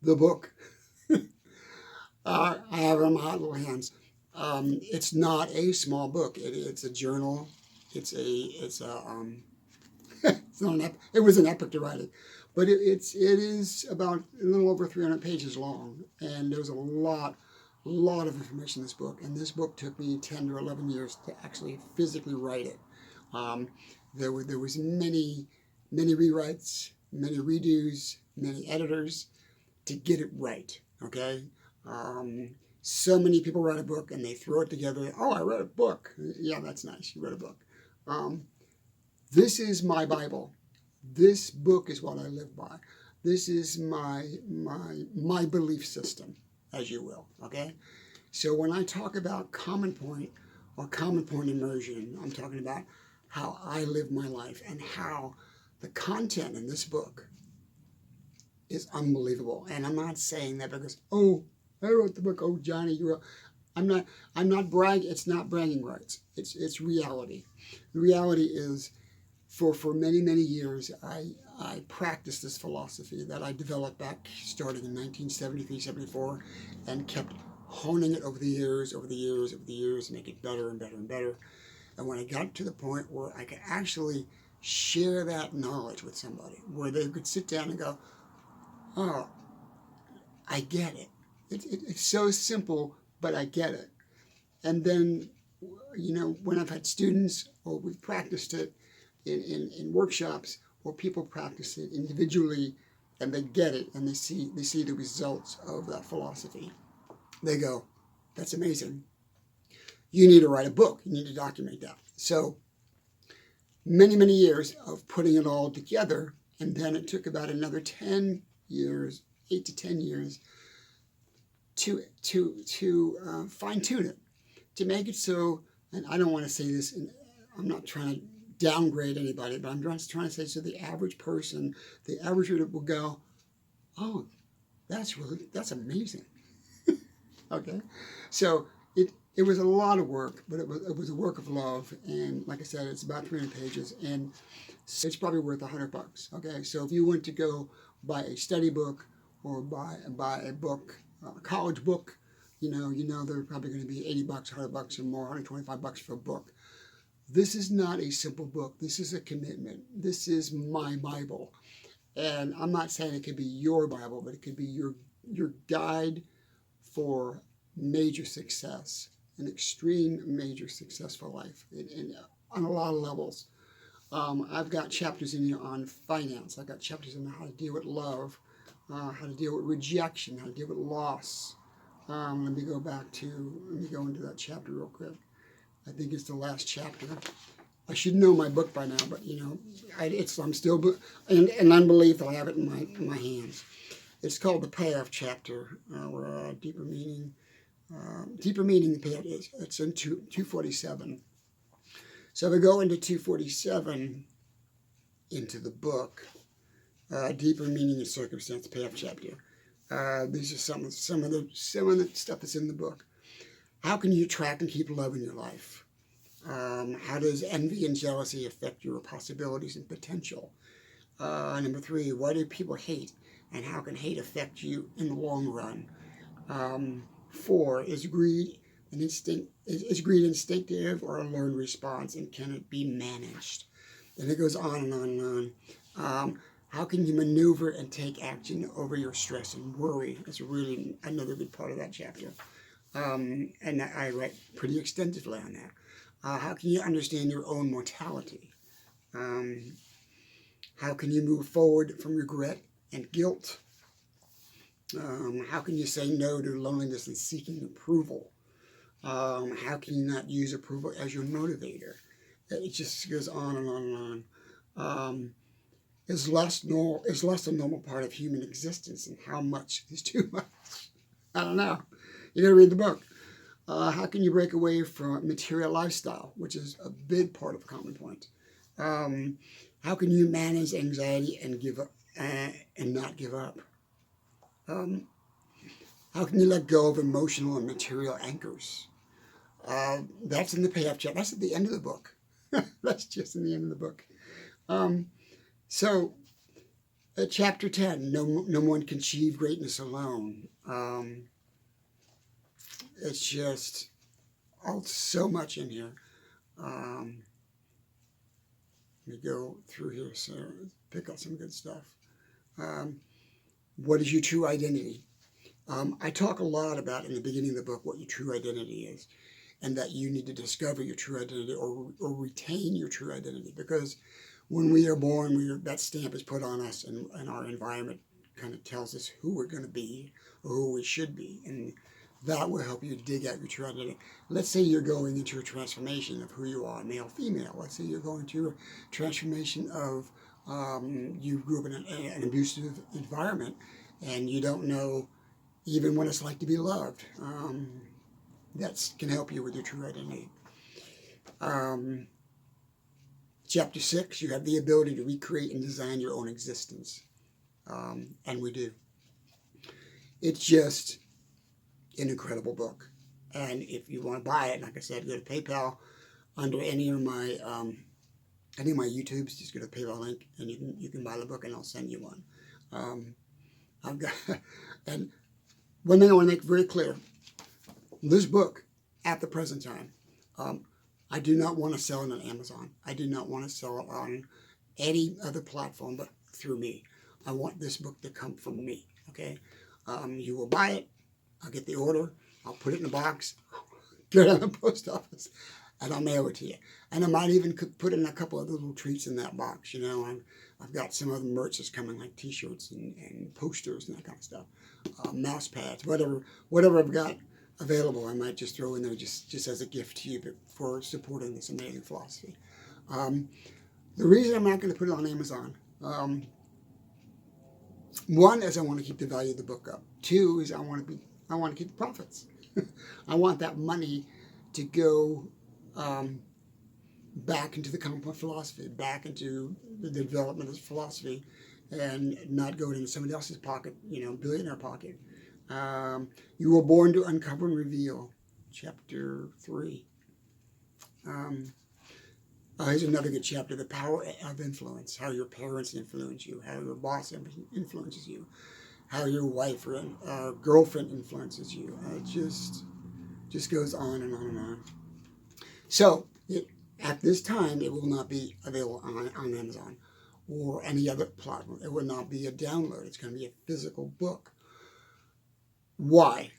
the book. I have it in my little hands. It's not a small book. It's a journal. It's a it's not it was an epic to write it, but it is about a little over 300 pages long, and there's a lot of information in this book. And this book took me 10 to 11 years to actually physically write it. Um, there was many rewrites, many redos, many editors to get it right. Okay. So many people write a book and they throw it together. Oh, I wrote a book. Yeah, that's nice. You wrote a book. This is my Bible. This book is what I live by. This is my belief system, as you will. Okay. So when I talk about common point or common point immersion, I'm talking about how I live my life and how the content in this book is unbelievable. And I'm not saying that because, oh, I wrote the book. Oh, Johnny, you wrote. I'm not bragging. It's not bragging rights. It's reality. The reality is, for many years, I practiced this philosophy that I developed back starting in 1973, 74, and kept honing it over the years, make it better and better and better. And when I got to the point where I could actually share that knowledge with somebody, where they could sit down and go, oh, I get it. It's so simple, but I get it. And then, when I've had students or we've practiced it in workshops, or people practice it individually and they get it and they see the results of that philosophy, they go, that's amazing. You need to write a book. You need to document that. So many years of putting it all together, and then it took about another 10 years, 8 to 10 years, to fine tune it, to make it so. And I don't want to say this, and I'm not trying to downgrade anybody, but I'm just trying to say, so the average person, the average reader will go, oh, that's amazing. Okay, so it was a lot of work, but it was a work of love, and like I said, it's about 300 pages, and it's probably worth $100. Okay, so if you went to go buy a study book or buy a book, a college book, they're probably going to be $80, $100 or more, $125 for a book. This is not a simple book. This is a commitment. This is my Bible, and I'm not saying it could be your Bible, but it could be your guide for major success, an extreme major success for life, on a lot of levels. I've got chapters in here on finance. I've got chapters on how to deal with love, how to deal with rejection, how to deal with loss. Let me go into that chapter real quick. I think it's the last chapter. I should know my book by now, but I'm still in unbelief. I have it in my hands. It's called the payoff chapter, or deeper meaning. Deeper meaning, the payoff is. It's in 247. So if I go into 247 into the book, deeper meaning and circumstance, payoff chapter. These are some of the stuff that's in the book. How can you attract and keep love in your life? How does envy and jealousy affect your possibilities and potential? Number 3, why do people hate? And how can hate affect you in the long run? 4, is greed instinctive or a learned response, and can it be managed? And it goes on and on and on. How can you maneuver and take action over your stress and worry? That's really another good part of that chapter. And I write pretty extensively on that. How can you understand your own mortality? How can you move forward from regret and guilt? How can you say no to loneliness and seeking approval? How can you not use approval as your motivator? It just goes on and on and on. Is less a normal part of human existence, and how much is too much? I don't know. You gotta read the book. How can you break away from a material lifestyle, which is a big part of Common Point? How can you manage anxiety and give up and not give up? How can you let go of emotional and material anchors? That's in the payoff chapter. That's at the end of the book. That's just in the end of the book. So Chapter 10, no one can achieve greatness alone. It's just so much in here. Let me go through here, so pick out some good stuff. What is your true identity? I talk a lot about in the beginning of the book what your true identity is, and that you need to discover your true identity or retain your true identity, because when we are born, that stamp is put on us, and our environment kind of tells us who we're going to be or who we should be, and that will help you dig out your true identity. Let's say you're going into a transformation of who you are, male, female. Let's say you're going through a transformation of you grew up in an abusive environment, and you don't know even what it's like to be loved. That can help you with your true identity. Chapter 6, you have the ability to recreate and design your own existence. And we do. It's just an incredible book. And if you want to buy it, like I said, go to PayPal. Under any of my YouTubes, just go to the PayPal link, and you can buy the book, and I'll send you one. I've got, and one thing I want to make very clear: this book, at the present time, I do not want to sell it on Amazon. I do not want to sell it on any other platform but through me. I want this book to come from me. Okay, you will buy it. I'll get the order. I'll put it in a box. Get it on the post office, and I'll mail it to you. And I might even put in a couple of little treats in that box. You know, I've got some other merch that's coming, like T-shirts and posters and that kind of stuff, mouse pads, whatever I've got available. I might just throw in there just as a gift to you for supporting this amazing philosophy. The reason I'm not going to put it on Amazon, one is I want to keep the value of the book up. Two is I want to keep the profits. I want that money to go back into the common philosophy, back into the development of philosophy, and not go into somebody else's pocket, billionaire pocket. You were born to uncover and reveal, chapter 3. Here's another good chapter, the power of influence, how your parents influence you, how your boss influences you, how your wife or girlfriend influences you. It just goes on and on and on. So at this time, it will not be available on Amazon or any other platform. It will not be a download. It's going to be a physical book. Why?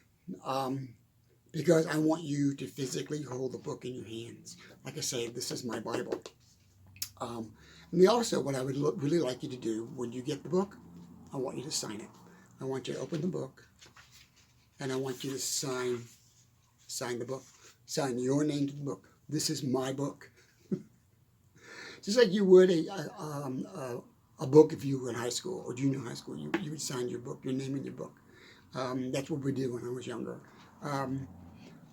Because I want you to physically hold the book in your hands. Like I say, this is my Bible. And also, what I would really like you to do when you get the book, I want you to sign it. I want you to open the book, and I want you to sign the book. Sign your name to the book. This is my book. Just like you would a book if you were in high school or junior high school. You would sign your book, your name in your book. That's what we did when I was younger.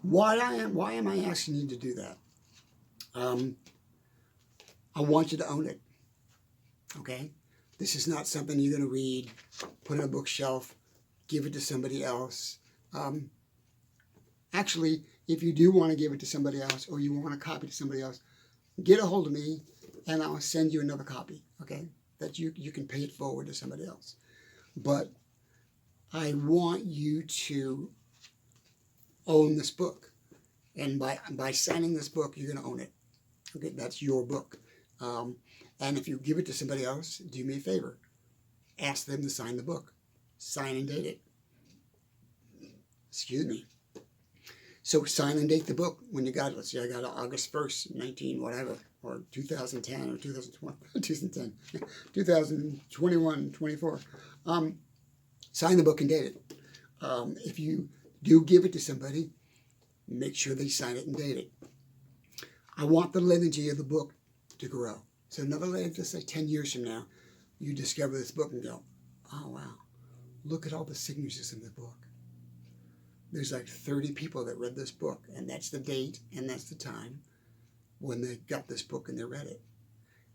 Why am I asking you to do that? I want you to own it. Okay? This is not something you're going to read, put on a bookshelf, give it to somebody else. Actually, if you do want to give it to somebody else or you want a copy to somebody else, get a hold of me and I'll send you another copy, okay? That you can pay it forward to somebody else. But I want you to own this book. And by signing this book, you're going to own it. Okay, that's your book. And if you give it to somebody else, do me a favor. Ask them to sign the book. Sign and date it. Excuse me. So sign and date the book when you got it. Let's see, I got it August 1st, 19, whatever, or 2010 or 2020, 2010, 2021, 24. Sign the book and date it. If you do give it to somebody, make sure they sign it and date it. I want the lineage of the book to grow. So another, let's say 10 years from now, you discover this book and go, oh wow, look at all the signatures in the book. There's like 30 people that read this book, and that's the date and that's the time when they got this book and they read it.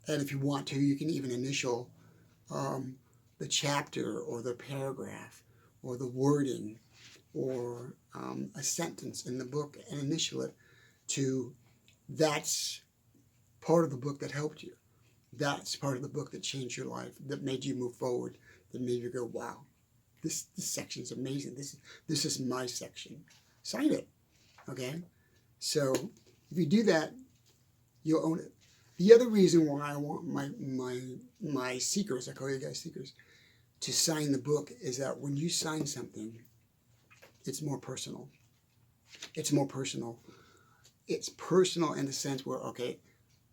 And if you want to, you can even initial the chapter or the paragraph or the wording or a sentence in the book and initial it to that's part of the book that helped you. That's part of the book that changed your life, that made you move forward, that made you go, wow, this section is amazing. This is my section. Sign it, okay? So if you do that, you'll own it. The other reason why I want my seekers, I call you guys seekers, to sign the book is that when you sign something, it's more personal. It's more personal. It's personal in the sense where, okay,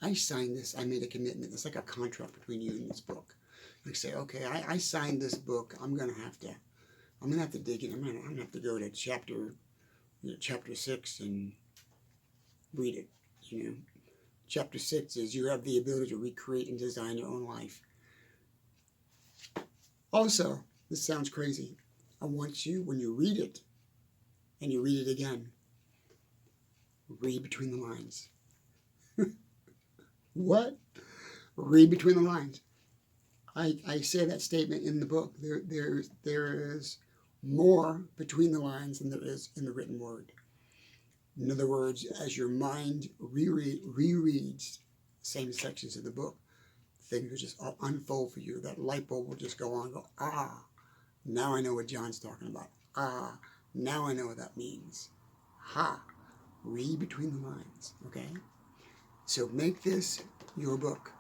I signed this, I made a commitment. It's like a contract between you and this book. Like say, okay, I signed this book. I'm gonna have to dig in. I'm gonna have to go to chapter 6 and read it. You know, chapter 6 is you have the ability to recreate and design your own life. Also, this sounds crazy. I want you, when you read it, and you read it again, read between the lines. What? Read between the lines. I say that statement in the book. There is more between the lines than there is in the written word. In other words, as your mind rereads the same sections of the book, things will just unfold for you. That light bulb will just go on and go, ah, now I know what John's talking about. Ah, now I know what that means. Ha, read between the lines, okay? So make this your book,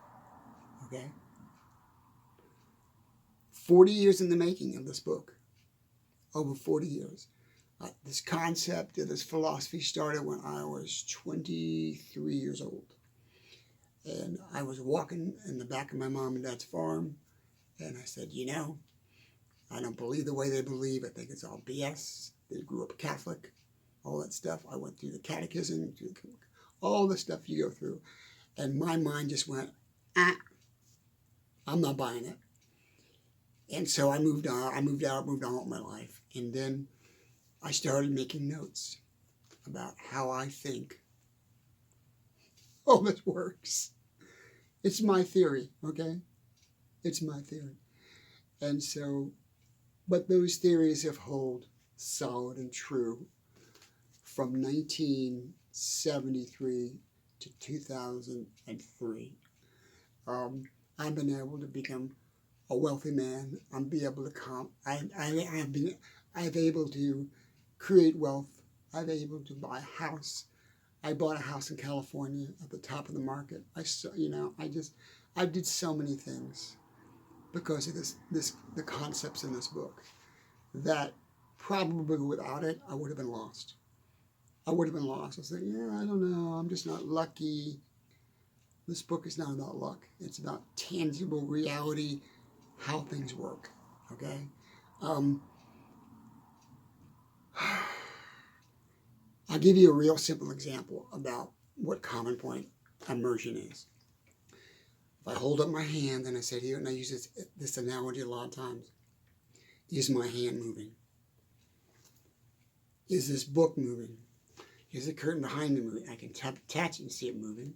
okay? 40 years in the making of this book, over 40 years. This concept, this philosophy started when I was 23 years old. And I was walking in the back of my mom and dad's farm, and I said, you know, I don't believe the way they believe. I think it's all BS. They grew up Catholic, all that stuff. I went through the catechism, all the stuff you go through. And my mind just went, I'm not buying it. And so I moved on. I moved on with my life. And then I started making notes about how I think all this works. It's my theory, okay? It's my theory. And so, but those theories have held solid and true from 1973 to 2003. I've been able to become a wealthy man. I've able to create wealth. I've able to buy a house. I bought a house in California at the top of the market. I did so many things because of the concepts in this book that probably without it, I would have been lost. I would have been lost. I was like, yeah, I don't know. I'm just not lucky. This book is not about luck. It's about tangible reality, how things work, okay? I'll give you a real simple example about what common point immersion is. If I hold up my hand and I say here, and I use this analogy a lot of times, is my hand moving? Is this book moving? Is the curtain behind me moving? I can touch it and see it moving.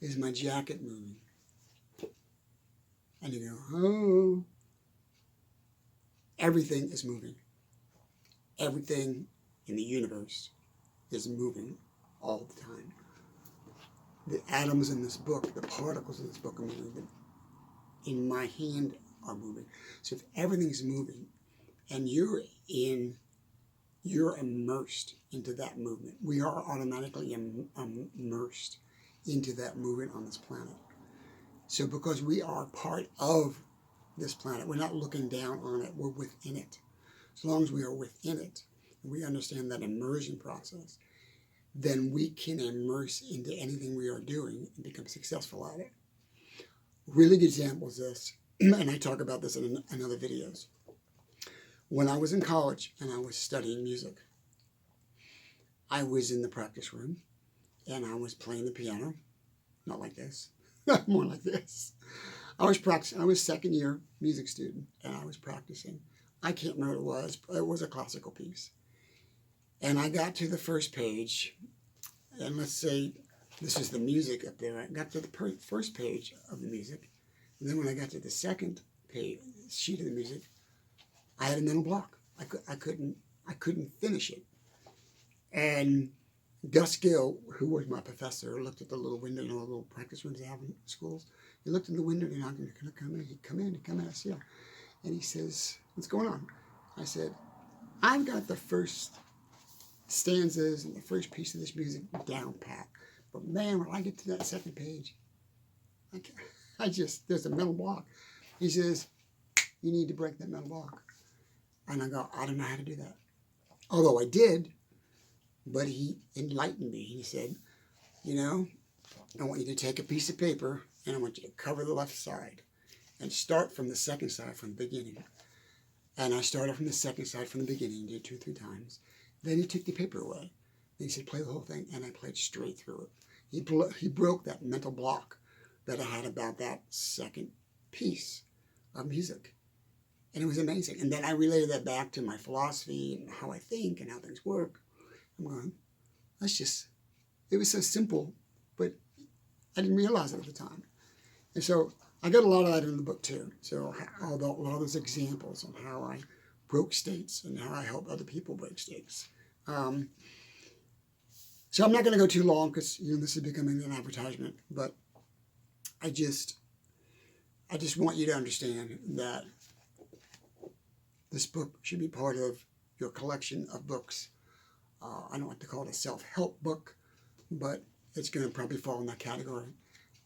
Is my jacket moving? And you go, oh. Everything is moving. Everything in the universe is moving all the time. The atoms in this book, the particles in this book are moving. In my hand are moving. So if everything's moving and you're immersed into that movement, we are automatically immersed into that movement on this planet. So because we are part of this planet, we're not looking down on it, we're within it. As long as we are within it, and we understand that immersion process, then we can immerse into anything we are doing and become successful at it. Really good example is this, and I talk about this in other videos. When I was in college and I was studying music, I was in the practice room and I was playing the piano, not like this, more like this. I was practicing. I was second year music student and I was practicing. I can't remember what it was, but it was a classical piece. And I got to the first page, and let's say this is the music up there. I got to the first page of the music, and then when I got to the second page sheet of the music, I had a mental block. I couldn't finish it, and Gus Gill, who was my professor, looked at the little window, you know, the little practice rooms they have in schools. He looked in the window and I'm going to come in. He'd come in. I said, yeah. And he says, what's going on? I said, I've got the first stanzas and the first piece of this music down pat. But man, when I get to that second page, there's a mental block. He says, you need to break that mental block. And I go, I don't know how to do that. Although I did, but he enlightened me. He said, you know, I want you to take a piece of paper and I want you to cover the left side and start from the second side from the beginning. And I started from the second side from the beginning, did 2 or 3 times. Then he took the paper away. And he said, play the whole thing. And I played straight through it. He broke that mental block that I had about that second piece of music. And it was amazing. And then I related that back to my philosophy and how I think and how things work. I'm going, it was so simple, but I didn't realize it at the time. And so I got a lot of that in the book too. So a lot of those examples on how I broke states and how I help other people break states. So I'm not going to go too long because this is becoming an advertisement, but I just want you to understand that this book should be part of your collection of books. I don't like to call it a self-help book, but it's going to probably fall in that category.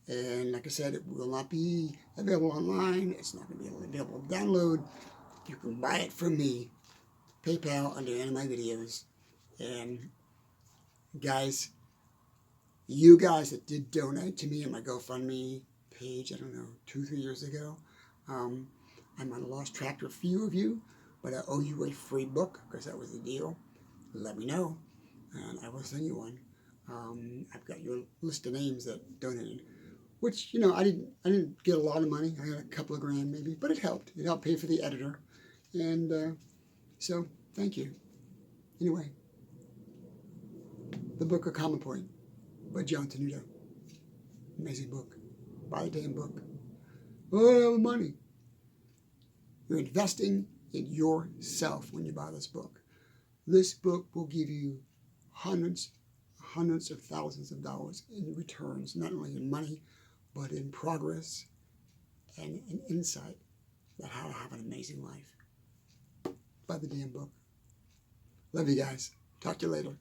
And like I said, it will not be available online. It's not going to be available to download. You can buy it from me, PayPal, under any of my videos. And guys, you guys that did donate to me on my GoFundMe page, I don't know, 2 or 3 years ago, I might have lost track of a few of you, but I owe you a free book because that was the deal. Let me know, and I will send you one. I've got your list of names that donated, which, I didn't get a lot of money. I got a couple of grand maybe, but it helped. It helped pay for the editor. And so, thank you. Anyway, The Book of Common Point by John Tenuto. Amazing book. Buy the damn book. Oh, money. You're investing in yourself when you buy this book. This book will give you hundreds of thousands of dollars in returns, not only in money, but in progress and in insight about how to have an amazing life. Buy the damn book. Love you guys. Talk to you later.